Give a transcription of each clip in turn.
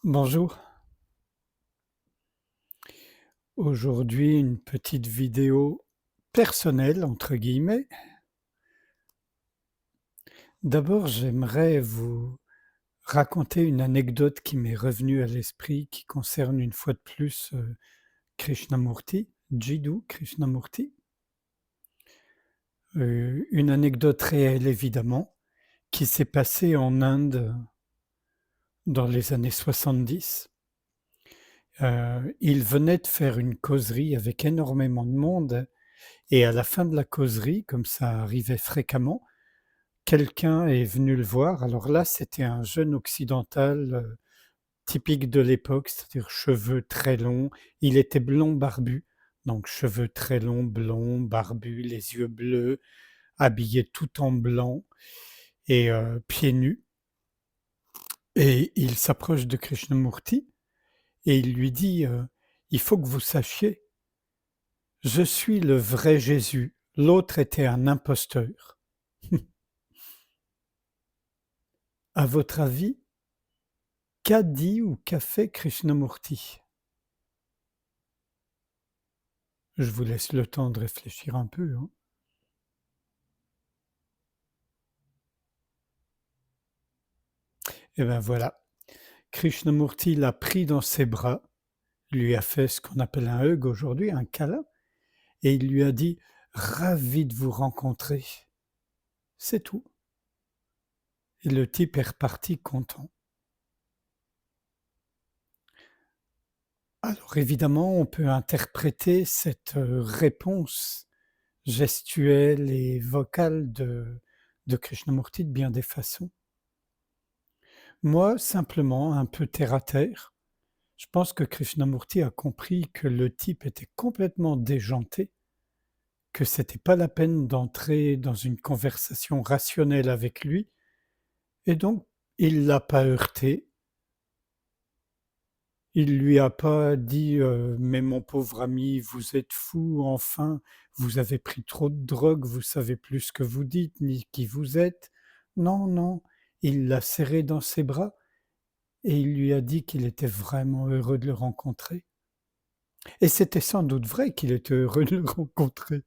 Bonjour, aujourd'hui une petite vidéo «personnelle» entre guillemets. D'abord, j'aimerais vous raconter une anecdote qui m'est revenue à l'esprit, qui concerne une fois de plus, Krishnamurti, Jiddu Krishnamurti. Une anecdote réelle évidemment, qui s'est passée en Inde dans les années 70. Il venait de faire une causerie avec énormément de monde et à la fin de la causerie, comme ça arrivait fréquemment, quelqu'un est venu le voir. Alors là, c'était un jeune occidental, typique de l'époque, c'est-à-dire cheveux très longs. Il était blond barbu, donc cheveux très longs, blonds, barbu, les yeux bleus, habillé tout en blanc et pieds nus. Et il s'approche de Krishnamurti et il lui dit, «Il faut que vous sachiez, je suis le vrai Jésus, l'autre était un imposteur. À votre avis, qu'a dit ou qu'a fait Krishnamurti?» Je vous laisse le temps de réfléchir un peu, hein. Et ben voilà, Krishnamurti l'a pris dans ses bras, lui a fait ce qu'on appelle un hug aujourd'hui, un câlin, et il lui a dit: «Ravi de vous rencontrer». C'est tout. Et le type est reparti content. Alors évidemment, on peut interpréter cette, réponse gestuelle et vocale de Krishnamurti de bien des façons. Moi, simplement, un peu terre à terre, je pense que Krishnamurti a compris que le type était complètement déjanté, que c'était pas la peine d'entrer dans une conversation rationnelle avec lui, et donc il l'a pas heurté. Il lui a pas dit, «Mais mon pauvre ami, vous êtes fou, enfin, vous avez pris trop de drogue, vous savez plus ce que vous dites, ni qui vous êtes». Non, non, il l'a serré dans ses bras et il lui a dit qu'il était vraiment heureux de le rencontrer. Et c'était sans doute vrai qu'il était heureux de le rencontrer.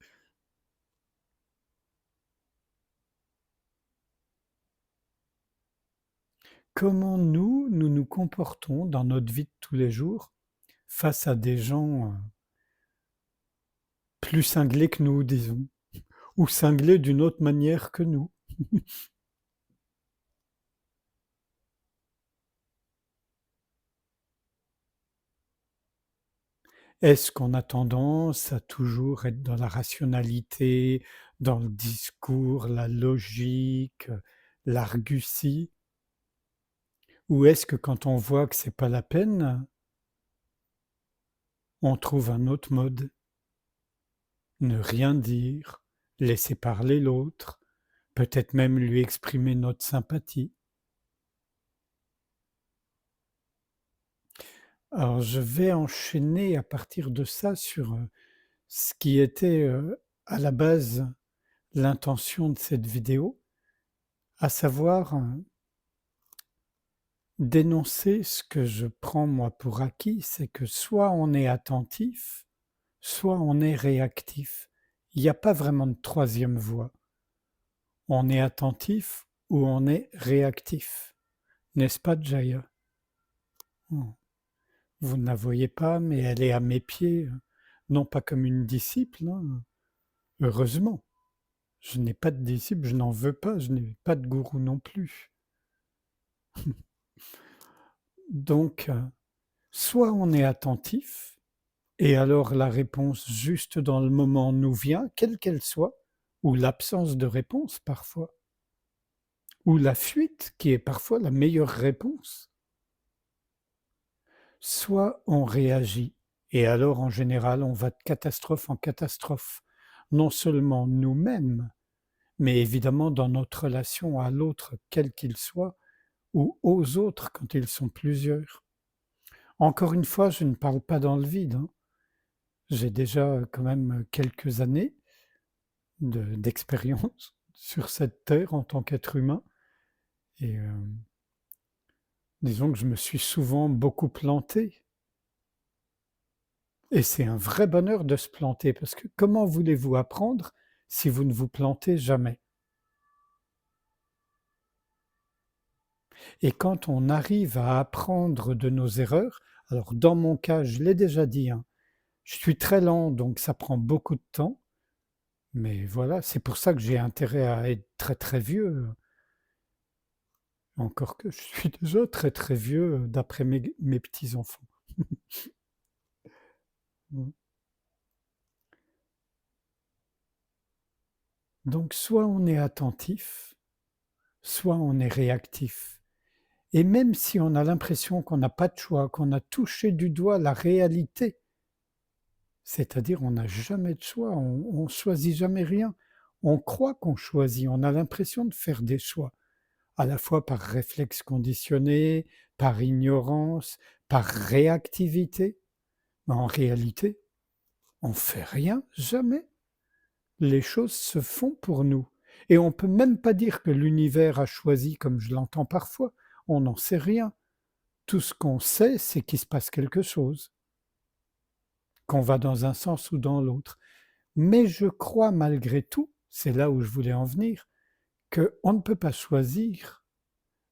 Comment nous nous comportons dans notre vie de tous les jours face à des gens, plus cinglés que nous, disons, ou cinglés d'une autre manière que nous? Est-ce qu'on a tendance à toujours être dans la rationalité, dans le discours, la logique, l'argutie? Ou est-ce que quand on voit que c'est pas la peine, on trouve un autre mode? Ne rien dire, laisser parler l'autre, peut-être même lui exprimer notre sympathie. Alors je vais enchaîner à partir de ça sur, ce qui était, à la base l'intention de cette vidéo, à savoir, dénoncer ce que je prends moi pour acquis, c'est que soit on est attentif, soit on est réactif. Il n'y a pas vraiment de troisième voie. On est attentif ou on est réactif. N'est-ce pas, Jaya? Oh, vous ne la voyez pas, mais elle est à mes pieds, non pas comme une disciple, hein, heureusement. Je n'ai pas de disciple, je n'en veux pas, je n'ai pas de gourou non plus. Donc, soit on est attentif, et alors la réponse juste dans le moment nous vient, quelle qu'elle soit, ou l'absence de réponse parfois, ou la fuite qui est parfois la meilleure réponse. Soit on réagit, et alors en général on va de catastrophe en catastrophe, non seulement nous-mêmes, mais évidemment dans notre relation à l'autre, quel qu'il soit, ou aux autres quand ils sont plusieurs. Encore une fois, je ne parle pas dans le vide, hein. J'ai déjà quand même quelques années d'expérience sur cette terre en tant qu'être humain, et Disons que je me suis souvent beaucoup planté et c'est un vrai bonheur de se planter parce que comment voulez-vous apprendre si vous ne vous plantez jamais? Et quand on arrive à apprendre de nos erreurs, alors dans mon cas, je l'ai déjà dit, hein, je suis très lent, donc ça prend beaucoup de temps, mais voilà, c'est pour ça que j'ai intérêt à être très, très vieux, encore que je suis déjà très, très vieux, d'après mes petits-enfants. Mmh. Donc soit on est attentif, soit on est réactif. Et même si on a l'impression qu'on n'a pas de choix, qu'on a touché du doigt la réalité, c'est-à-dire on n'a jamais de choix, on choisit jamais rien. On croit qu'on choisit, on a l'impression de faire des choix, à la fois par réflexe conditionné, par ignorance, par réactivité. Mais en réalité, on fait rien, jamais. Les choses se font pour nous. Et on peut même pas dire que l'univers a choisi comme je l'entends parfois. On n'en sait rien. Tout ce qu'on sait, c'est qu'il se passe quelque chose, qu'on va dans un sens ou dans l'autre. Mais je crois malgré tout, c'est là où je voulais en venir, qu'on ne peut pas choisir,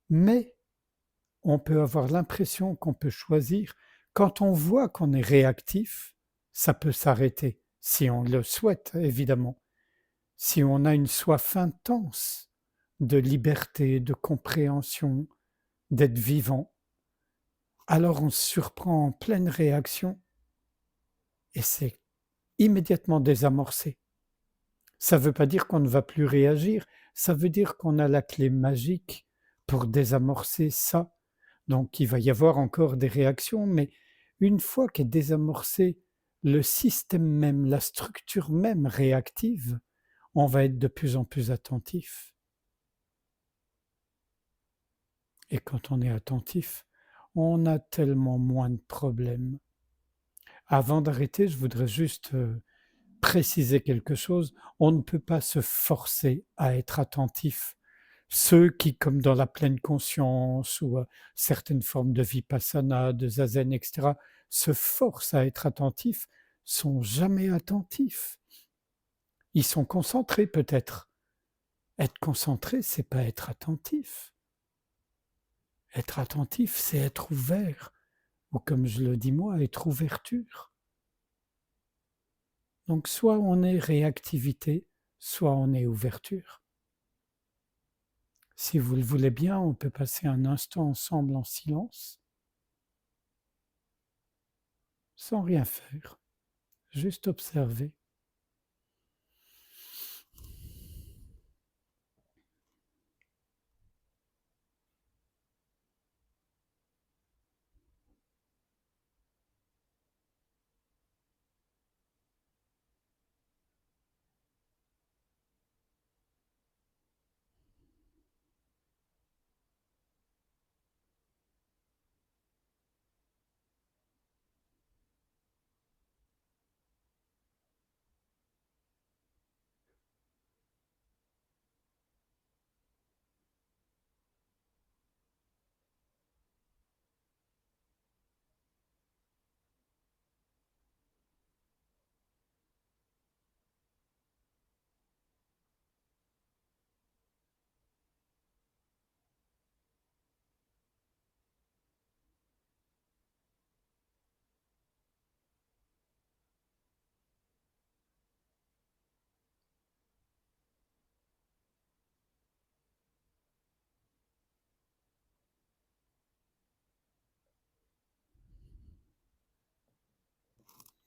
mais on peut avoir l'impression qu'on peut choisir. Quand on voit qu'on est réactif, ça peut s'arrêter, si on le souhaite, évidemment. Si on a une soif intense de liberté, de compréhension, d'être vivant, alors on se surprend en pleine réaction et c'est immédiatement désamorcé. Ça ne veut pas dire qu'on ne va plus réagir, ça veut dire qu'on a la clé magique pour désamorcer ça. Donc il va y avoir encore des réactions, mais une fois qu'est désamorcé le système même, la structure même réactive, on va être de plus en plus attentif. Et quand on est attentif, on a tellement moins de problèmes. Avant d'arrêter, je voudrais juste préciser quelque chose. On ne peut pas se forcer à être attentif. Ceux qui, comme dans la pleine conscience ou certaines formes de vipassana, de zazen, etc., se forcent à être attentifs, sont jamais attentifs. Ils sont concentrés peut-être. Être concentré, c'est pas être attentif. Être attentif, c'est être ouvert, ou comme je le dis moi, être ouverture. Donc soit on est réactivité, soit on est ouverture. Si vous le voulez bien, on peut passer un instant ensemble en silence, sans rien faire, juste observer.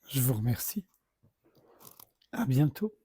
Je vous remercie. À bientôt.